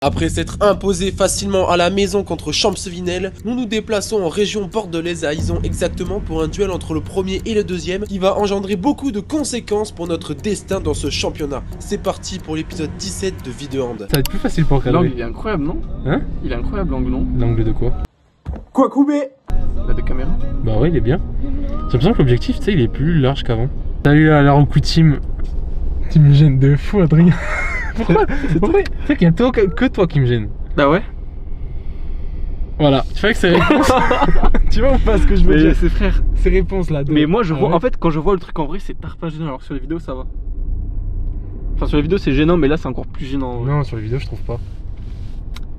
Après s'être imposé facilement à la maison contre Champsevinel, nous nous déplaçons en région bordelaise à Izon exactement pour un duel entre le premier et le deuxième qui va engendrer beaucoup de conséquences pour notre destin dans ce championnat. C'est parti pour l'épisode 17 de Vidéohand. Ça va être plus facile pour cadrer. L'angle il est incroyable, non? Hein? Il est incroyable l'angle, non? L'angle de quoi? Quoi couper? La de caméra. Bah ouais, il est bien. J'ai l'impression que l'objectif, tu sais, il est plus large qu'avant. Salut à la Roku Team. Tu me gênes de fou, Adrien. Pourquoi? Tu sais qu'il y a que toi qui me gêne. Bah ouais. Voilà, tu vois que c'est réponse. Tu vois ou pas ce que je veux dire? C'est frère. Ces réponses là. Mais moi je vois, en fait quand je vois le truc en vrai c'est pas gênant, alors que sur les vidéos ça va. Enfin sur les vidéos c'est gênant mais là c'est encore plus gênant. Ouais. Non, sur les vidéos je trouve pas.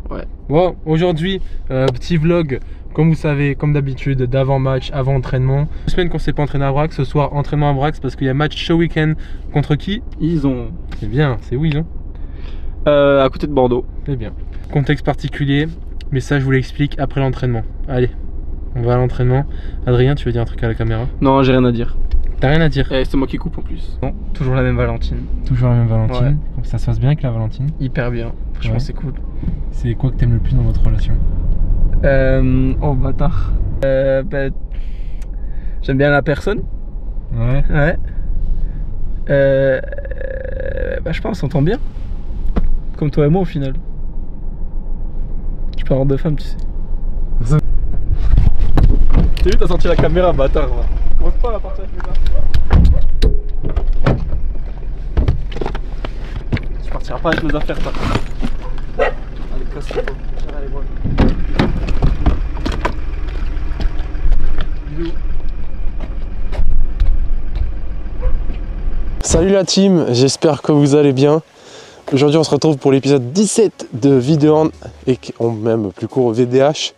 Ouais. Bon, aujourd'hui, petit vlog, comme vous savez, comme d'habitude, d'avant-match, avant-entraînement. 2 semaines qu'on s'est pas entraîné à Brax, ce soir entraînement à Brax parce qu'il y a match ce week-end contre qui? Ils ont... C'est bien, c'est où ils ont? à côté de Bordeaux. C'est bien. Contexte particulier, mais ça je vous l'explique après l'entraînement. Allez, on va à l'entraînement. Adrien, tu veux dire un truc à la caméra? Non, j'ai rien à dire. T'as rien à dire? C'est moi qui coupe en plus. Non, toujours la même Valentine. Toujours la même Valentine. Ouais. Ça se passe bien avec la Valentine? Hyper bien. Franchement Ouais. c'est cool. C'est quoi que t'aimes le plus dans votre relation? Oh bâtard. Bah, j'aime bien la personne. Ouais. Ouais. Bah je pense qu'on s'entend bien. Comme toi et moi au final. Je peux avoir 2 femmes, tu sais. T'as vu, t'as sorti la caméra, bâtard. Va. Commence pas à partir avec mes affaires. Tu partiras pas avec mes affaires, toi. Allez, casse-toi. Allez, voilà. Bisous. Salut la team, j'espère que vous allez bien. Aujourd'hui on se retrouve pour l'épisode 17 de Vidéohand et même plus court VDH.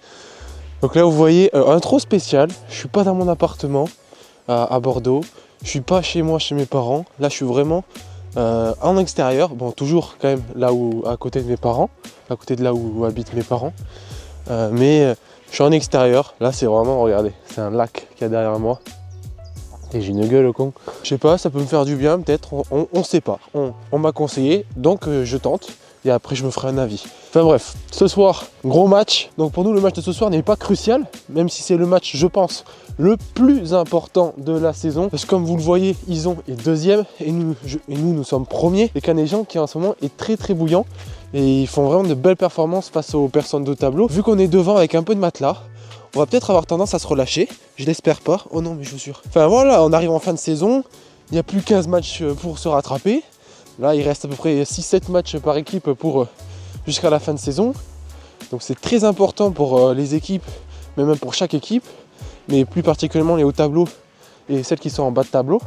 Donc là vous voyez intro spécial, je suis pas dans mon appartement à Bordeaux, je suis pas chez moi chez mes parents, là je suis vraiment en extérieur, bon toujours quand même là où à côté de mes parents, à côté de là où habitent mes parents, mais je suis en extérieur, là c'est vraiment, regardez, c'est un lac qu'il y a derrière moi. Et j'ai une gueule au con. Je sais pas, ça peut me faire du bien peut-être, on sait pas. On m'a conseillé, donc je tente. Et après je me ferai un avis. Enfin bref, ce soir, gros match. Donc pour nous le match de ce soir n'est pas crucial. Même si c'est le match, je pense, le plus important de la saison. Parce que comme vous le voyez, Izon est deuxième. Et nous sommes premiers. Et Canet-Jean qui en ce moment est très très bouillant. Et ils font vraiment de belles performances face aux personnes de tableau. Vu qu'on est devant avec un peu de matelas, on va peut-être avoir tendance à se relâcher, je l'espère pas. Oh non, mes chaussures. Enfin voilà, on arrive en fin de saison, il n'y a plus 15 matchs pour se rattraper. Là, il reste à peu près 6-7 matchs par équipe pour jusqu'à la fin de saison. Donc c'est très important pour les équipes, mais même pour chaque équipe, mais plus particulièrement les hauts tableaux et celles qui sont en bas de tableau,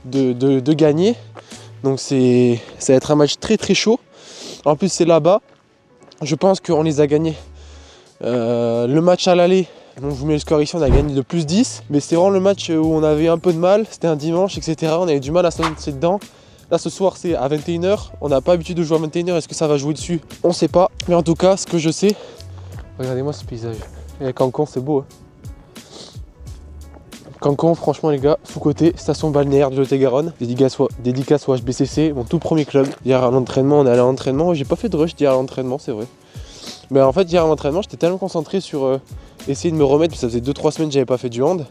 de gagner. Donc ça va être un match très très chaud. En plus c'est là-bas, je pense qu'on les a gagnés. Le match à l'aller, donc je vous mets le score ici, on a gagné de plus 10, mais c'est vraiment le match où on avait un peu de mal, c'était un dimanche, etc. On avait du mal à se lancer dedans. Là ce soir c'est à 21 h, on n'a pas l'habitude de jouer à 21 h, est-ce que ça va jouer dessus? On sait pas, mais en tout cas ce que je sais, regardez-moi ce paysage. Et Cancon c'est beau. Cancon, franchement les gars, sous-côté, station balnéaire du Lot-et-Garonne, dédicace au HBCC, mon tout premier club. Hier à l'entraînement, on est allé à l'entraînement, j'ai pas fait de rush hier à l'entraînement, c'est vrai. Mais en fait hier à l'entraînement j'étais tellement concentré sur essayer de me remettre, parce que ça faisait 2-3 semaines que j'avais pas fait du hand,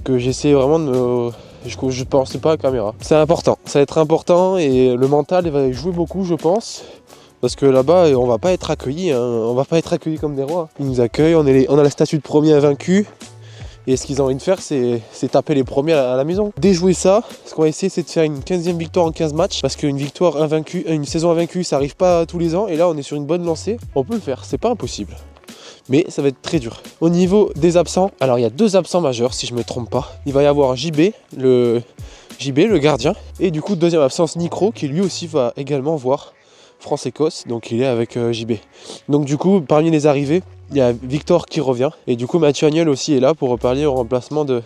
que j'essayais vraiment de me... Je pensais pas à la caméra. C'est important, ça va être important et le mental il va jouer beaucoup je pense. Parce que là-bas on va pas être accueillis, hein. On va pas être accueillis comme des rois. Ils nous accueillent, on a la statue de premier invaincu. Et ce qu'ils ont envie de faire c'est taper les premiers à la maison. Déjouer ça, ce qu'on va essayer c'est de faire une 15e victoire en 15 matchs. Parce qu'une victoire invaincue, une saison invaincue ça arrive pas tous les ans. Et là on est sur une bonne lancée, on peut le faire, c'est pas impossible. Mais ça va être très dur. Au niveau des absents, alors il y a 2 absents majeurs si je me trompe pas. Il va y avoir JB, le gardien. Et du coup deuxième absence Nicro qui lui aussi va également voir France-Écosse. Donc il est avec JB. Donc du coup parmi les arrivées, il y a Victor qui revient. Et du coup Mathieu Agnel aussi est là pour parler au remplacement de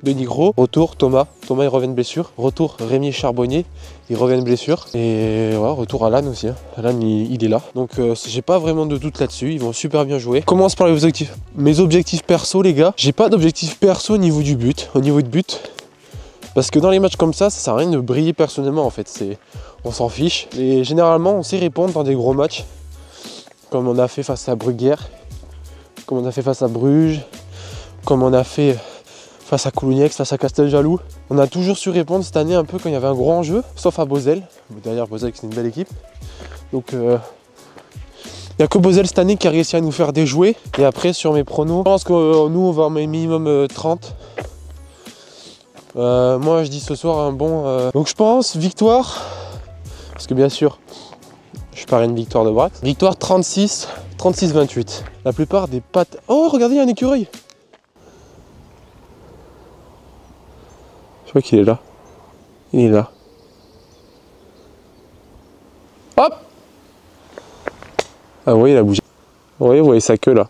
Nigro. Retour Thomas il revient de blessure. Retour Rémi Charbonnier, il revient de blessure. Et ouais, retour Alan aussi, hein. Alan il est là. Donc j'ai pas vraiment de doute là-dessus, ils vont super bien jouer. Commence par les objectifs. Mes objectifs perso les gars, j'ai pas d'objectif perso au niveau du but. Au niveau de but, Parce que dans les matchs comme ça sert à rien de briller personnellement en fait. On s'en fiche. Et généralement, on sait répondre dans des gros matchs. Comme on a fait face à Brugge, comme on a fait face à Bruges, comme on a fait face à Coulugnex, face à Casteljaloux. On a toujours su répondre cette année un peu quand il y avait un gros enjeu, sauf à Bozelle. D'ailleurs, Bozelle, c'est une belle équipe. Donc, il n'y a que Bozelle cette année qui a réussi à nous faire déjouer. Et après, sur mes pronos, je pense que nous, on va en mettre minimum 30. Moi, je dis ce soir un bon... Donc, je pense victoire, parce que bien sûr, je parie une victoire de Brax. Victoire 36-28. La plupart des pattes... Oh, regardez, il y a un écureuil. Je crois qu'il est là. Il est là. Hop! Ah, vous voyez, il a bougé. Vous voyez sa queue là.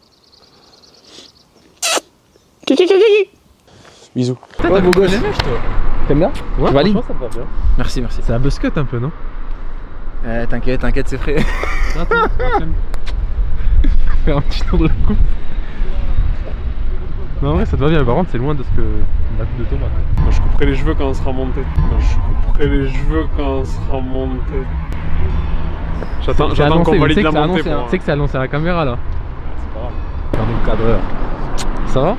Bisous. Ouais, beau gosse. T'aimes bien? Ouais, valide. ça te va bien. Merci, merci. C'est un buzzcut un peu, non? T'inquiète, c'est frais. Attends, faire un petit tour de la coupe. Non, en vrai, ça te va bien, par contre, c'est loin de ce que la coupe de tomate. Moi, je couperai les cheveux quand on sera monté. J'attends qu'on valide la montée. Tu sais que c'est annoncé à la caméra là. C'est pas grave. Regardez le cadreur. Ça va?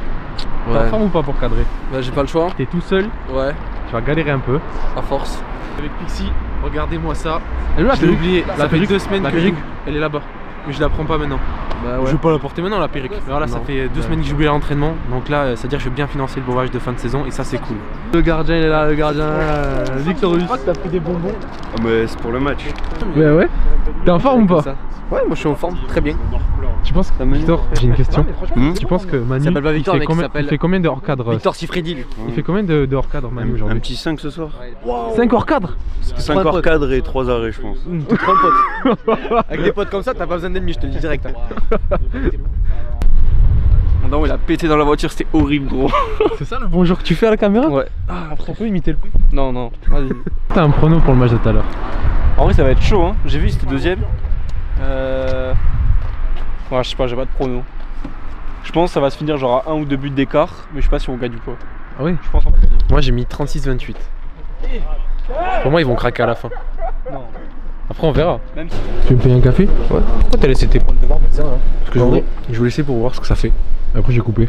T'es en forme ou pas pour cadrer? Bah, j'ai pas le choix. T'es tout seul, Ouais, tu vas galérer un peu. à force. Avec Pixie, regardez-moi ça. Elle est là, Je l'ai oublié, la ça fait perruque. 2 semaines La que perruque. elle est là-bas. Mais je la prends pas maintenant. Bah Je vais pas la porter maintenant la perruque. Mais voilà, ça Non. fait 2 semaines que j'ai oublié l'entraînement. Donc là, ça veut dire que je vais bien financer le breuvage de fin de saison et ça c'est cool. Le gardien il est là, le gardien Victorius. T'as pris des bonbons. Ah mais c'est pour le match. Bah ouais. T'es en forme ou pas? Ouais, moi je suis en forme, très bien. Tu penses que Victor, j'ai une question. Tu penses que Manu, Il s'appelle pas Victor, il mec, fait il combien, s'appelle il fait combien de hors cadre? Victor Sifredi lui. Il fait combien de hors cadre Manu Un aujourd'hui? petit 5 ce soir. 5 hors cadre. 5 hors cadre et 3 arrêts je pense. T'es trop pote. Avec des potes comme ça, t'as pas besoin d'ennemis, je te le dis direct. Non, il a pété dans la voiture, c'était horrible gros. C'est ça le bonjour que tu fais à la caméra? Ouais. Ah, après on peut imiter le coup. Non, vas-y. T'as un prono pour le match de tout à l'heure? En vrai, ça va être chaud, hein. J'ai vu, c'était deuxième. Ouais, je sais pas, j'ai pas de prono. Je pense que ça va se finir genre à 1 ou 2 buts d'écart, mais je sais pas si on gagne ou pas. Ah oui? Je pense qu'on va gagner. Moi j'ai mis 36-28. Pour moi ils vont craquer à la fin. Non. Après on verra. Même si... Tu veux me payer un café? Ouais. Pourquoi t'as laissé tes poils de barbe? Parce que je voulais laisser pour voir ce que ça fait. Après j'ai coupé.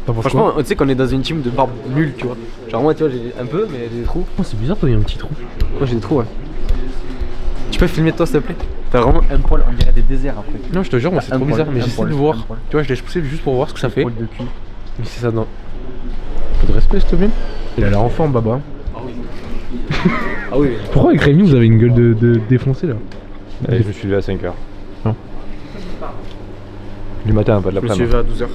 Franchement, tu sais qu'on est dans une team de barbe nulle, tu vois. Genre moi, tu vois, j'ai un peu, mais j'ai des trous. Oh, c'est bizarre, toi il y a un petit trou. Moi j'ai des trous, ouais. Tu peux filmer toi s'il te plaît? T'as vraiment un poil, on dirait des déserts après. Non, je te jure, moi c'est trop bizarre, mais j'essaie de voir. Tu vois, je l'ai poussé juste pour voir ce que ça fait. Mais c'est ça, non. Peu de respect, s'il te plaît. Il a l'air en forme, Baba. Ah oui. Ah oui. Pourquoi avec Rémi vous avez une gueule de défoncé là? Allez, je me suis levé à 5h. Non. Du matin, pas de Je me l'après-midi. suis levé à 12h.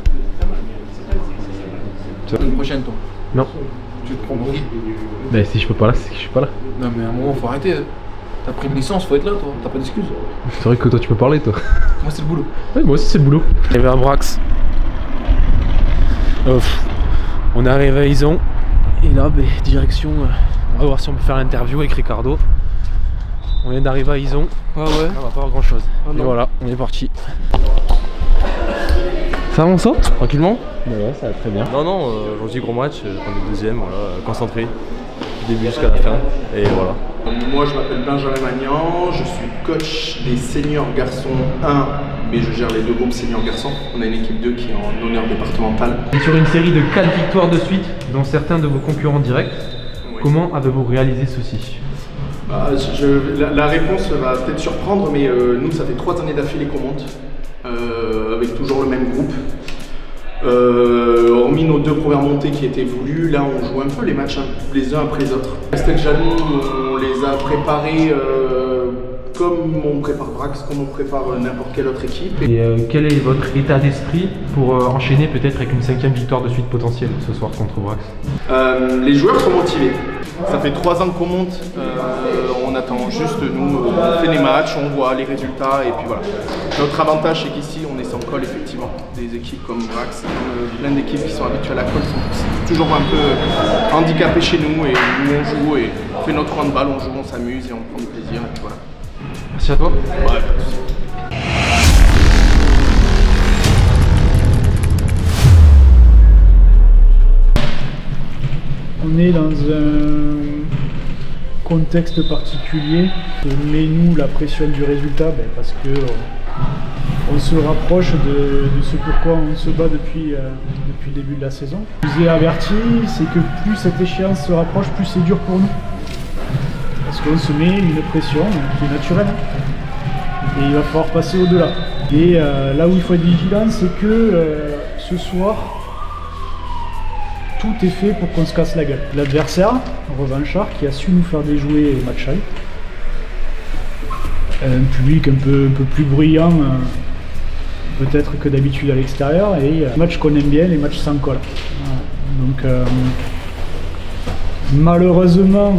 Une prochaine, toi. Non. Tu te prends pour qui? Bah si je peux pas là, c'est que je suis pas là. Non, mais à un moment, faut arrêter. T'as pris une licence, faut être là, toi. T'as pas d'excuses. C'est vrai que toi tu peux parler, toi. Moi, c'est le boulot. Ouais, moi aussi c'est le boulot. Il y avait un Brax. On est arrivé à Ison. Et là, bah, direction. On va voir si on peut faire l'interview avec Ricardo. On vient d'arriver à Ison. Ah ouais. On va pas voir grand chose. Ah Et non. voilà, on est parti. Ça avance ça? Tranquillement? Ouais, ça va très bien. Non, aujourd'hui gros match, on est deuxième, voilà, concentré, du début jusqu'à la fin, et voilà. Moi je m'appelle Benjamin Magnan, je suis coach des seniors garçons 1, mais je gère les 2 groupes seniors garçons. On a une équipe 2 qui est en honneur départemental. Et sur une série de 4 victoires de suite, dont certains de vos concurrents directs, Oui. comment avez-vous réalisé ceci? Bah, la réponse va peut-être surprendre, mais nous ça fait 3 années d'affilée qu'on monte, avec toujours le même groupe. Hormis nos 2 premières montées qui étaient voulues, là on joue un peu les matchs les uns après les autres. Casteljaloux, on les a préparés comme on prépare Brax, comme on prépare n'importe quelle autre équipe. Et quel est votre état d'esprit pour enchaîner peut-être avec une 5e victoire de suite potentielle ce soir contre Brax? Les joueurs sont motivés. Ça fait 3 ans qu'on monte, on attend juste nous, on fait les matchs, on voit les résultats et puis voilà. Notre avantage c'est qu'ici on est sans colle effectivement. Des équipes comme Brax, plein d'équipes qui sont habituées à la colle sont toujours un peu handicapées chez nous et nous on joue et on fait notre round de balle, on joue, on s'amuse et on prend du plaisir et puis voilà. Merci à toi. Ouais, pas de souci. On est dans un contexte particulier. On met nous la pression du résultat parce que on se rapproche de ce pourquoi on se bat depuis le début de la saison. Je vous ai averti, c'est que plus cette échéance se rapproche, plus c'est dur pour nous. Parce qu'on se met une pression qui est naturelle. Et il va falloir passer au-delà. Et là où il faut être vigilant, c'est que ce soir, tout est fait pour qu'on se casse la gueule. L'adversaire, revanchard, qui a su nous faire déjouer au match aller. Un public un peu plus bruyant, peut-être que d'habitude à l'extérieur, et match qu'on aime bien, les matchs sans colle. Voilà. Donc malheureusement,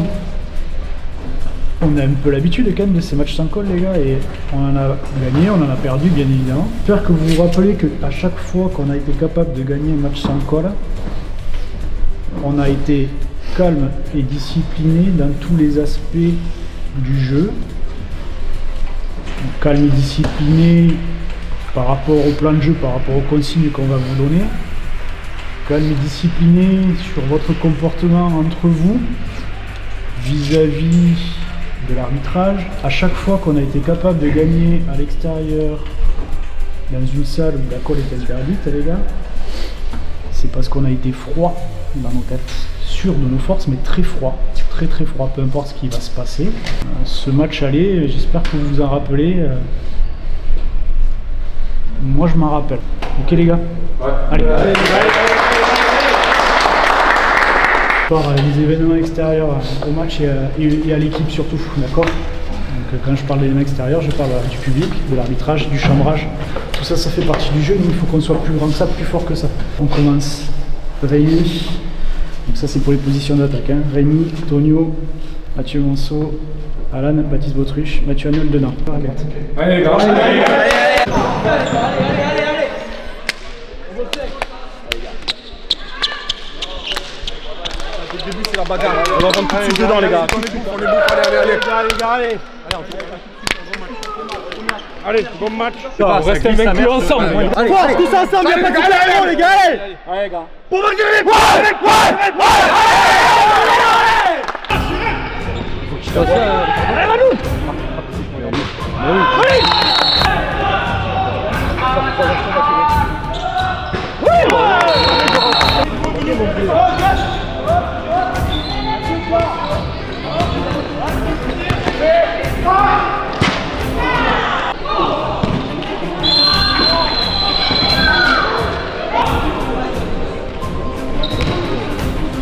on a un peu l'habitude quand même de ces matchs sans colle, les gars, et on en a gagné, on en a perdu bien évidemment. J'espère que vous vous rappelez qu'à chaque fois qu'on a été capable de gagner un match sans colle, on a été calme et discipliné dans tous les aspects du jeu. Calme et discipliné par rapport au plan de jeu, par rapport aux consignes qu'on va vous donner. Calme et discipliné sur votre comportement entre vous vis-à-vis de l'arbitrage. À chaque fois qu'on a été capable de gagner à l'extérieur dans une salle où la colle est interdite, les gars, c'est parce qu'on a été froid dans nos têtes, sûr de nos forces, mais très froid, très froid, peu importe ce qui va se passer. Ce match aller, j'espère que vous vous en rappelez. Moi je m'en rappelle. Ok les gars? Ouais. Allez. Les événements extérieurs au match et à l'équipe surtout, d'accord? Donc quand je parle d'événements extérieurs, je parle du public, de l'arbitrage, du chambrage. Tout ça, ça fait partie du jeu, mais il faut qu'on soit plus grand que ça, plus fort que ça. On commence. Rémi, donc ça c'est pour les positions d'attaque. Hein. Rémi, Tonio, Mathieu Monceau, Alan, Baptiste Bautruche, Mathieu Annuel Denain. Allez, grand. Allez. Le début c'est la bagarre. On va rentrer tout de suite dedans les gars. On les bouffe, allez. Allez, bon match. On reste vaincus ensemble. Allez, tous ensemble, il y a pas de question les gars. Allez les gars. Pour marquer les points.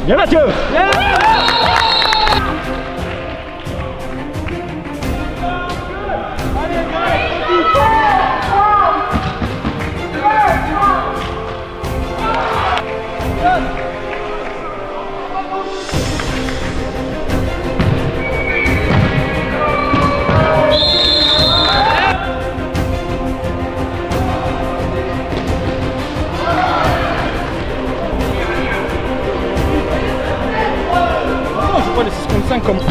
Bien Mathieu! Les 6.5 comme... Je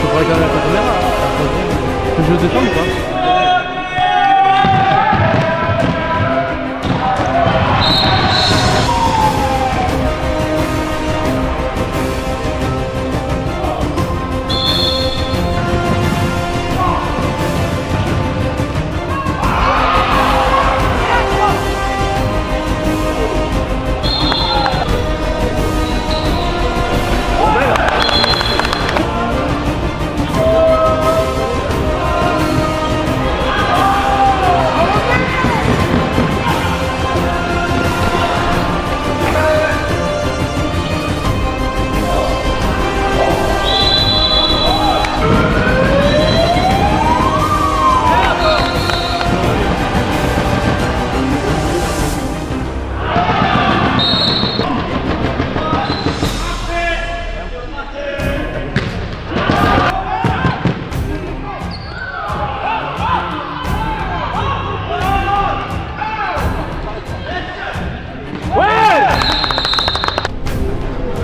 pourrais regarder la caméra. Je le défends ou pas?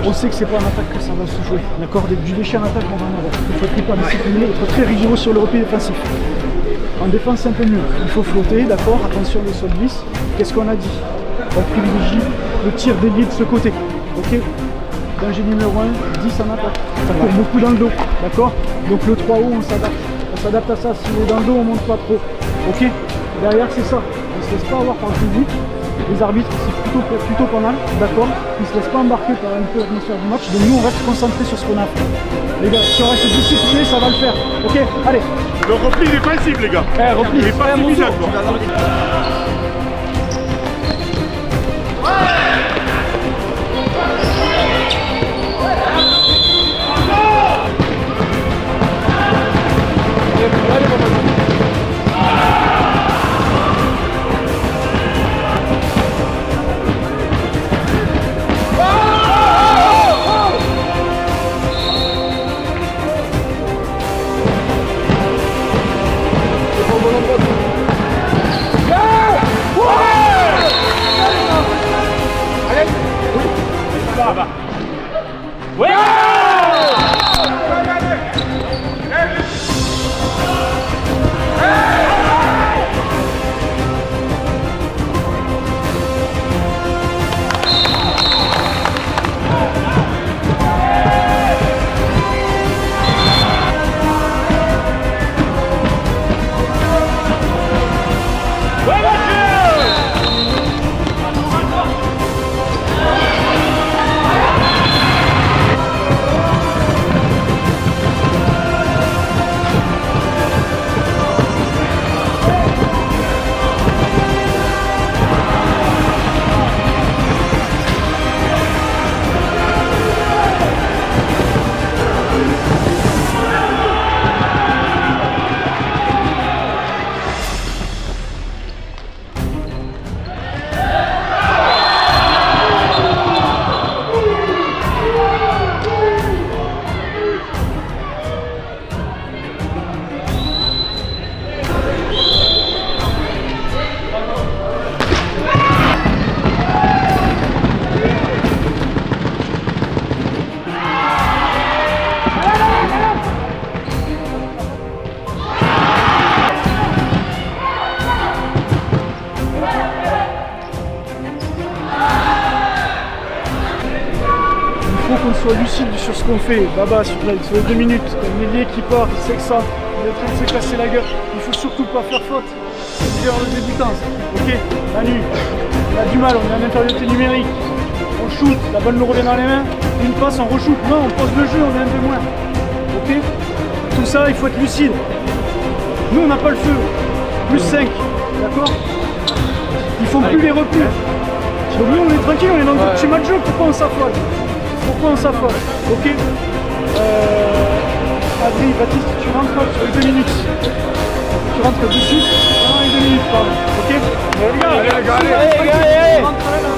On sait que c'est pas en attaque que ça va se jouer, d'accord? Du déchet en attaque, on va en avoir. Il faut être hyper discipliné, être très rigoureux sur le repli défensif. En défense, c'est un peu mieux. Il faut flotter, d'accord? Attention, le sol glisse. Qu'est-ce qu'on a dit? On privilégie le tir délié de ce côté, ok? Danger numéro 1, 10 en attaque. Ça court beaucoup dans le dos, d'accord? Donc le 3 haut, on s'adapte. On s'adapte à ça. Si on est dans le dos, on monte pas trop, ok? Derrière, c'est ça. On se laisse pas avoir par le public. Les arbitres, c'est plutôt pas mal, d'accord? Ils se laissent pas embarquer par un peu l'atmosphère du match. Donc nous, on reste concentrés sur ce qu'on a fait. Les gars, si on reste disciplinés, ça va le faire, ok? Allez. Le repli défensif, les gars. Repli, il est pas suffisant, quoi. qu'on soit lucide sur ce qu'on fait. Baba, sur les 2 minutes, un ailier qui part, il sait que ça, il est en train de se casser la gueule. Il faut surtout pas faire faute. C'est en débutant. Ok, Manu, on a du mal, on est en infériorité numérique. On shoot, la balle nous revient dans les mains. Une passe, on re-shoot. Non, on pose le jeu, on est un peu moins. Ok, tout ça, il faut être lucide. Nous, on n'a pas le feu. Plus 5, d'accord? Ils font plus les replis. Donc nous, on est tranquille, on est dans le petit match jeu. Pourquoi on s'affole? Pourquoi on s'affole? Ok, Adri, Baptiste, tu rentres sur les 2 minutes. Tu rentres de suite dans les 2 minutes, pardon. Ok? Les gars, allez, les gars, allez, rentre là, là,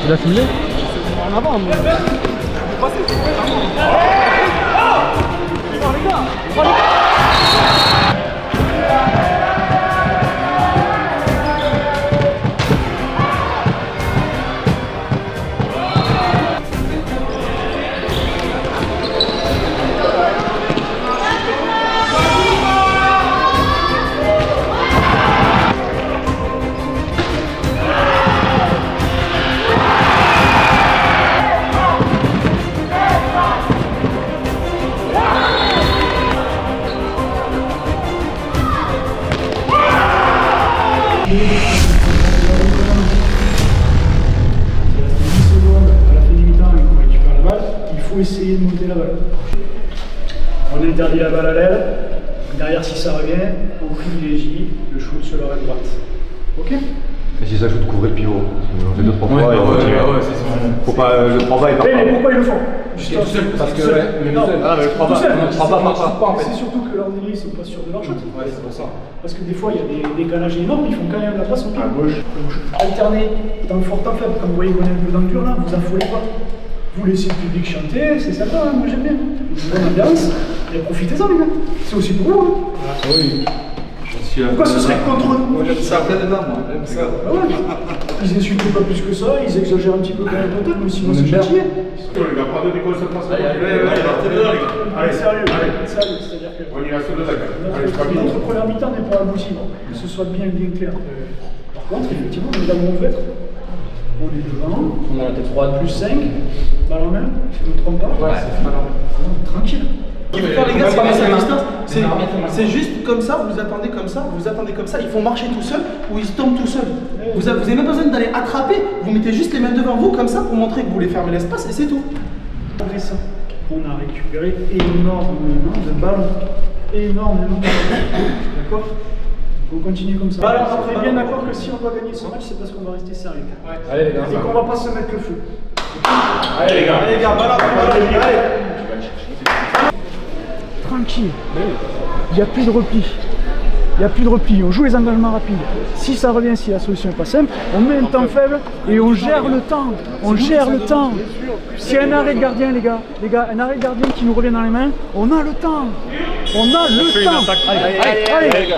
Il a filmé en avant, mais... les gars, Essayer de monter la balle. On interdit la balle à l'aile. Derrière, si ça revient, on privilégie le shoot sur l'oreille droite. Ok? Et si ça shoot, couvrez le pivot. On fait 2-3 fois et on continue. Faut pas le travail. Mais pourquoi ils le font? Parce que. Non, tout seul. C'est surtout que leurs délais, ils sont pas sûrs de leur shot. Ouais, c'est pour ça. Parce que des fois, il y a des décalages énormes, ils font quand même la passe au pied. Donc, alterner temps fort, temps faible. Comme vous voyez qu'on est un peu dans le dur là, vous affolez pas. Vous laissez le public chanter, c'est sympa, hein, moi j'aime bien. Une bonne ambiance, et profitez-en les gars. C'est aussi pour vous. Hein. Ah oui. Pourquoi ce serait contre nous? Moi j'aime ça, plein dedans, moi. J'aime ça. Ah ouais. Ils insultent pas plus que ça, ils exagèrent un petit peu quand même peut-être, mais sinon c'est gentil. Les gars, pas de déconcentration. Allez, sérieux, c'est-à-dire que. On y reste deux attaques. Notre première mi-temps n'est pas aboutie, que ce soit bien clair. Par contre, effectivement, nous avons fait. On est devant, on a la tête froide, plus 5, balle en main, si je ne me trompe pas. Ouais, c'est balle en main. Tranquille. Les gars, c'est juste comme ça, vous attendez comme ça, vous attendez comme ça, ils font marcher tout seuls ou ils se tombent tout seuls. Vous avez même pas besoin d'aller attraper, vous mettez juste les mains devant vous comme ça pour montrer que vous voulez fermer l'espace et c'est tout. Après ça, on a récupéré énormément de ballons. Énormément de ballons. D'accord? On continue comme ça. Alors, on est bien d'accord que si on doit gagner ce match, c'est parce qu'on va rester sérieux. Ouais. Allez les gars. Et qu'on va pas se mettre le feu. Allez les gars, allez. Tranquille. Il n'y a plus de repli. Il n'y a plus de repli. On joue les engagements rapides. Si ça revient, si la solution n'est pas simple, on met un temps faible et on gère le temps. On gère le temps. S'il y a un arrêt de gardien, les gars, un arrêt de gardien qui nous revient dans les mains, on a le temps. On a le temps. Allez.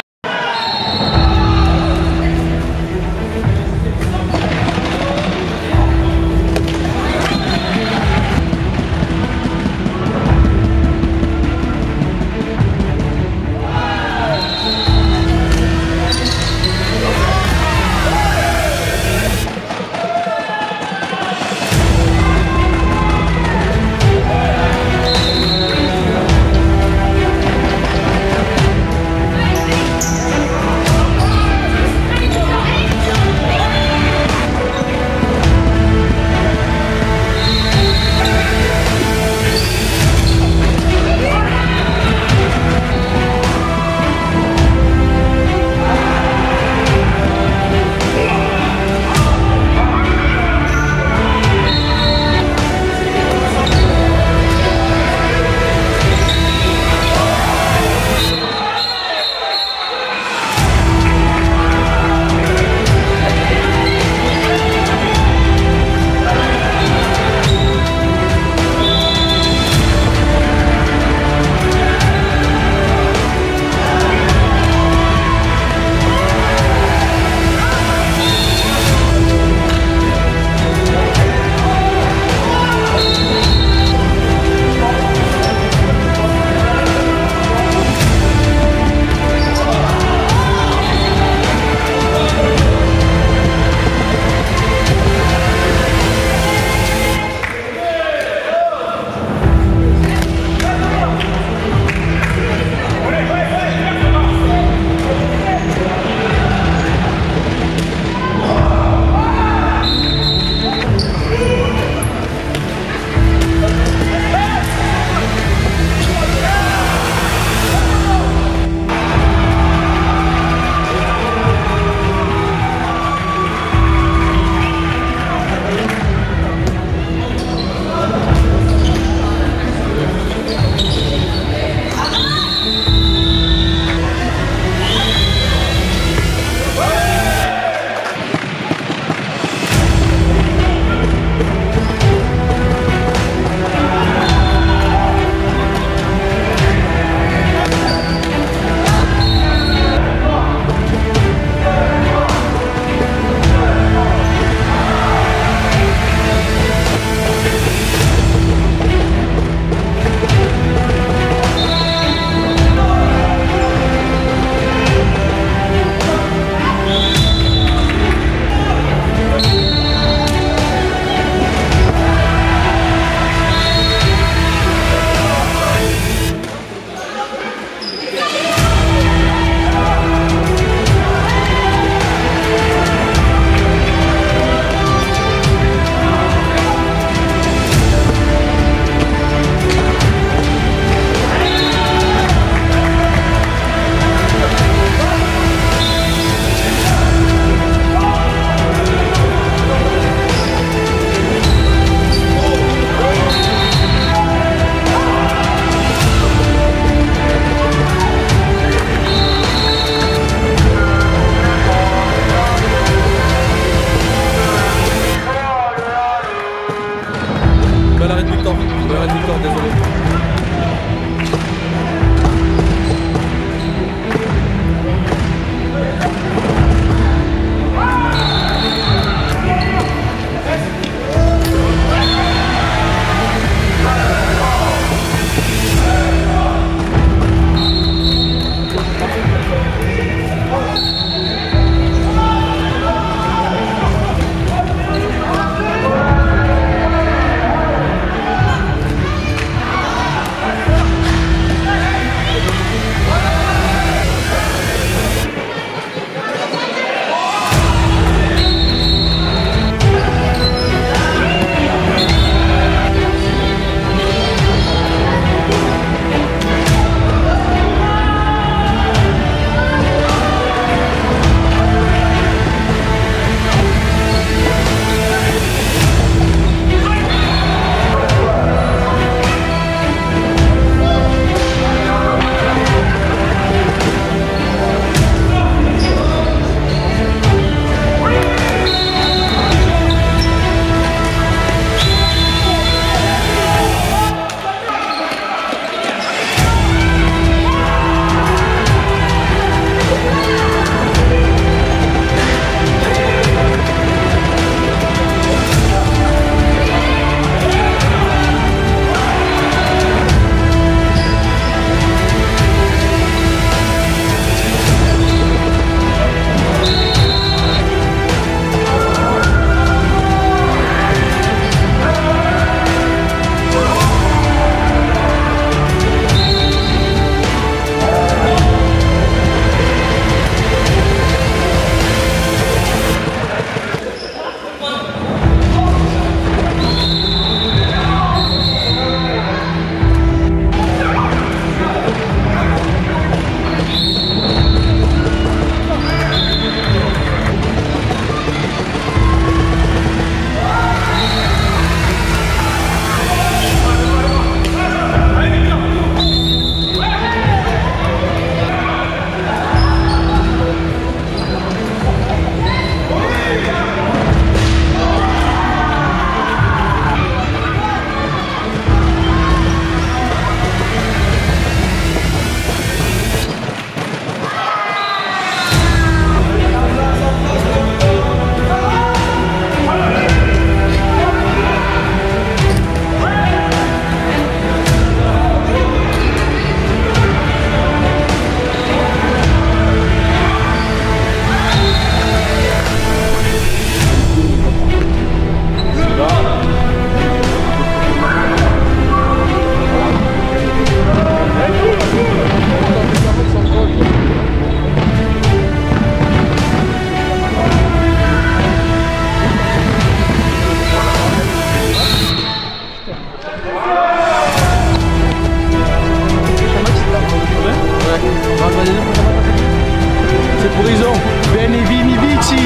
Horizon, Bene Vini Vici.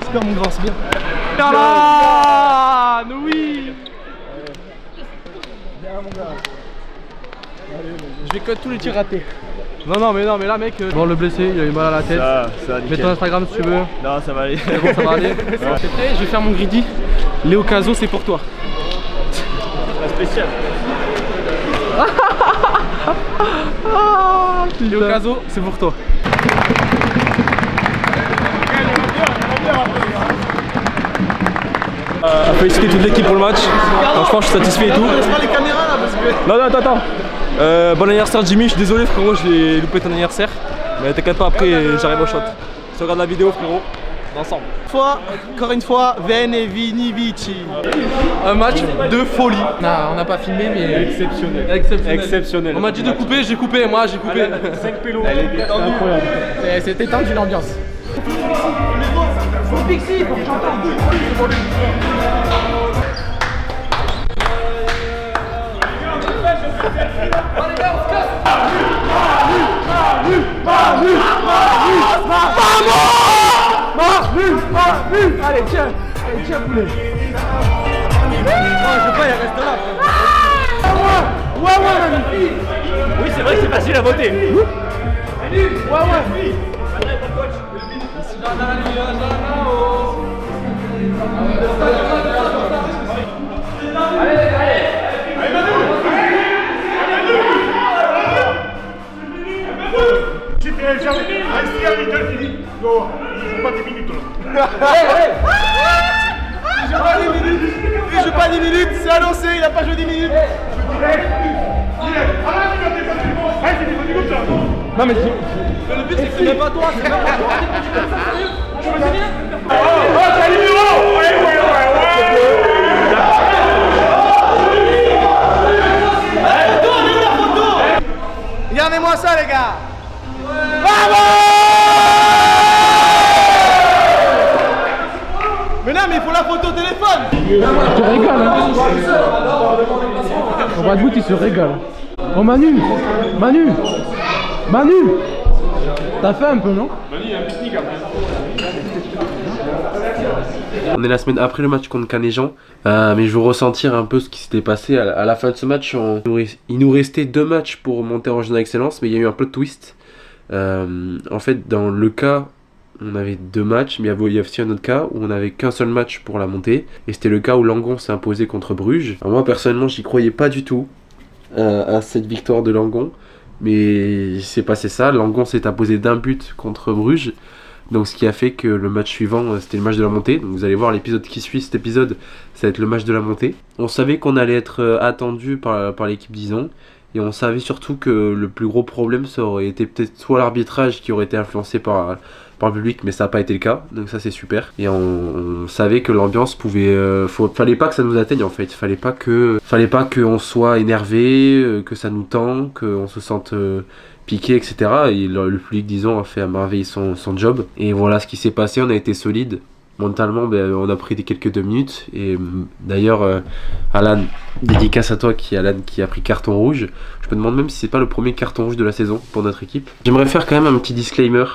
Super mon grand, c'est bien. Ah oui. Je vais cut tous les tirs ratés. Non mais là mec, bon le blessé, il a eu mal à la tête. Ça Mets ton Instagram si tu veux. Non, ça va aller. C'est bon, ça va aller. T'es prêt? Je vais faire mon greedy. Léo Caso, c'est pour toi. C'est spécial. Léo Caso, c'est pour toi. Féliciter toute l'équipe pour le match. Franchement, je suis satisfait et tout. Non, attends. Bon anniversaire Jimmy, je suis désolé frérot, j'ai loupé ton anniversaire. Mais t'inquiète pas, après j'arrive au shot. Si tu regardes la vidéo frérot, on est ensemble. Encore une fois, Bene Vini Vici. Un match de folie. Non, on n'a pas filmé, mais Exceptionnel. On m'a dit de couper, j'ai coupé, moi j'ai coupé. 5 pélos. c'était tendu l'ambiance. Allez tiens poulet. Oh, je sais pas, il reste là. Ouais, Oui, c'est vrai que c'est facile à voter. Il joue pas 10 minutes, c'est annoncé, il a pas joué 10 minutes. Non mais le but c'est que c'est pas toi, c'est pas toi. Tu veux venir? Regardez-moi ça les gars. Mais non mais il faut la photo au téléphone. Tu régales hein. On va de bout, il se régale. Oh Manu, t'as fait un peu non? On est la semaine après le match contre Canéjan, mais je veux ressentir un peu ce qui s'était passé à la fin de ce match. Il nous restait 2 matchs pour monter en régional excellence, mais il y a eu un plot twist. En fait, dans le cas, on avait 2 matchs, mais il y a aussi un autre cas où on n'avait qu'un seul match pour la montée, et c'était le cas où Langon s'est imposé contre Bruges. Alors moi personnellement, j'y croyais pas du tout à cette victoire de Langon, mais il s'est passé ça. Langon s'est imposé d'1 but contre Bruges. Donc ce qui a fait que le match suivant, c'était le match de la montée. Donc vous allez voir l'épisode qui suit cet épisode, ça va être le match de la montée. On savait qu'on allait être attendu par l'équipe d'Ison. Et on savait surtout que le plus gros problème, ça aurait été peut-être soit l'arbitrage qui aurait été influencé par le public, mais ça n'a pas été le cas. Donc ça c'est super. Et on savait que l'ambiance pouvait... fallait pas que ça nous atteigne en fait. Fallait pas qu'on soit énervé, que ça nous tend, qu'on se sente... piqué, etc. Et le public, disons, a fait à merveille son job. Et voilà ce qui s'est passé, on a été solide. Mentalement, on a pris quelques 2 minutes. Et d'ailleurs, Alan, dédicace à toi, Alan, qui a pris carton rouge. Je me demande même si c'est pas le premier carton rouge de la saison pour notre équipe. J'aimerais faire quand même un petit disclaimer.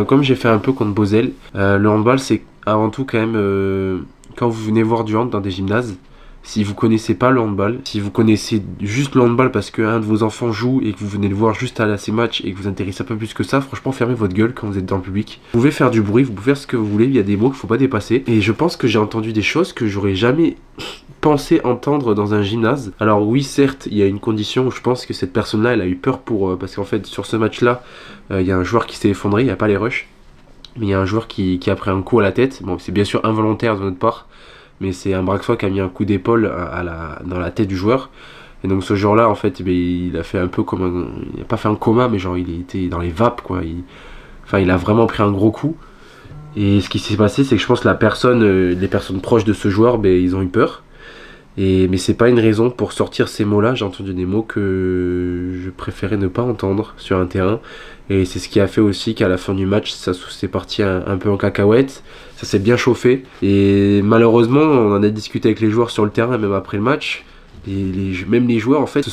Comme j'ai fait un peu contre Bosel, le handball, c'est avant tout quand même... quand vous venez voir du hand dans des gymnases, si vous connaissez pas le handball, si vous connaissez juste le handball parce qu'un de vos enfants joue et que vous venez le voir juste à ces matchs et que vous intéressez un peu plus que ça, franchement fermez votre gueule quand vous êtes dans le public. Vous pouvez faire du bruit, vous pouvez faire ce que vous voulez, il y a des mots qu'il faut pas dépasser. Et je pense que j'ai entendu des choses que j'aurais jamais pensé entendre dans un gymnase. Alors oui, certes, il y a une condition où je pense que cette personne-là, elle a eu peur parce qu'en fait sur ce match-là, il y a un joueur qui s'est effondré, il n'y a pas les rushs. Mais il y a un joueur qui a pris un coup à la tête. Bon, c'est bien sûr involontaire de notre part. mais c'est un bras de foie qui a mis un coup d'épaule dans la tête du joueur. Et donc ce jour-là, en fait, il a fait un peu comme il n'a pas fait un coma, mais genre il était dans les vapes, quoi. Il a vraiment pris un gros coup. Et ce qui s'est passé, c'est que je pense que les personnes proches de ce joueur, ils ont eu peur. Mais c'est pas une raison pour sortir ces mots-là. J'ai entendu des mots que je préférais ne pas entendre sur un terrain. Et c'est ce qui a fait aussi qu'à la fin du match, ça s'est parti un peu en cacahuète. Ça s'est bien chauffé. Et malheureusement, on en a discuté avec les joueurs sur le terrain, même après le match. Même les joueurs, en fait,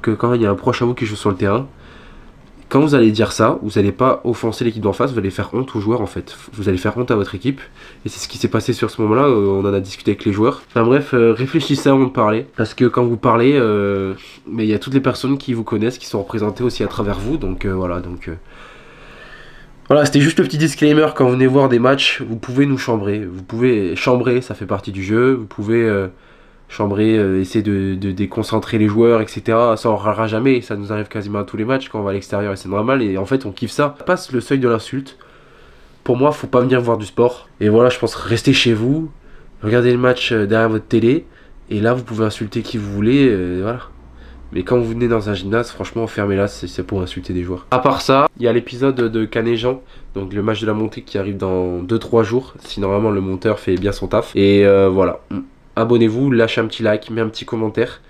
que quand il y a un proche à vous qui joue sur le terrain, quand vous allez dire ça, vous n'allez pas offenser l'équipe d'en face, vous allez faire honte aux joueurs en fait. Vous allez faire honte à votre équipe. Et c'est ce qui s'est passé sur ce moment-là, on en a discuté avec les joueurs. Enfin bref, réfléchissez avant de parler. Parce que quand vous parlez, mais il y a toutes les personnes qui vous connaissent, qui sont représentées aussi à travers vous. Donc voilà, voilà, c'était juste le petit disclaimer. Quand vous venez voir des matchs, vous pouvez nous chambrer. Vous pouvez chambrer, ça fait partie du jeu. Vous pouvez... chambrer, essayer de déconcentrer les joueurs, etc. Ça on râlera jamais, ça nous arrive quasiment à tous les matchs quand on va à l'extérieur et c'est normal, et en fait on kiffe ça. Passe le seuil de l'insulte. Pour moi, faut pas venir voir du sport. Et voilà, je pense rester chez vous, regardez le match derrière votre télé, et là vous pouvez insulter qui vous voulez, voilà. Mais quand vous venez dans un gymnase, franchement, fermez-la, c'est pour insulter des joueurs. À part ça, il y a l'épisode de Canet-Jean, donc le match de la montée qui arrive dans 2-3 jours, si normalement le monteur fait bien son taf. Et voilà. Abonnez-vous, lâchez un petit like, mettez un petit commentaire.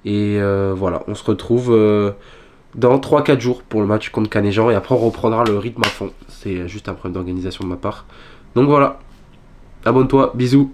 Et voilà, on se retrouve dans 3-4 jours pour le match contre Canet-Jean. Et après on reprendra le rythme à fond. C'est juste un problème d'organisation de ma part. Donc voilà, abonne-toi, bisous.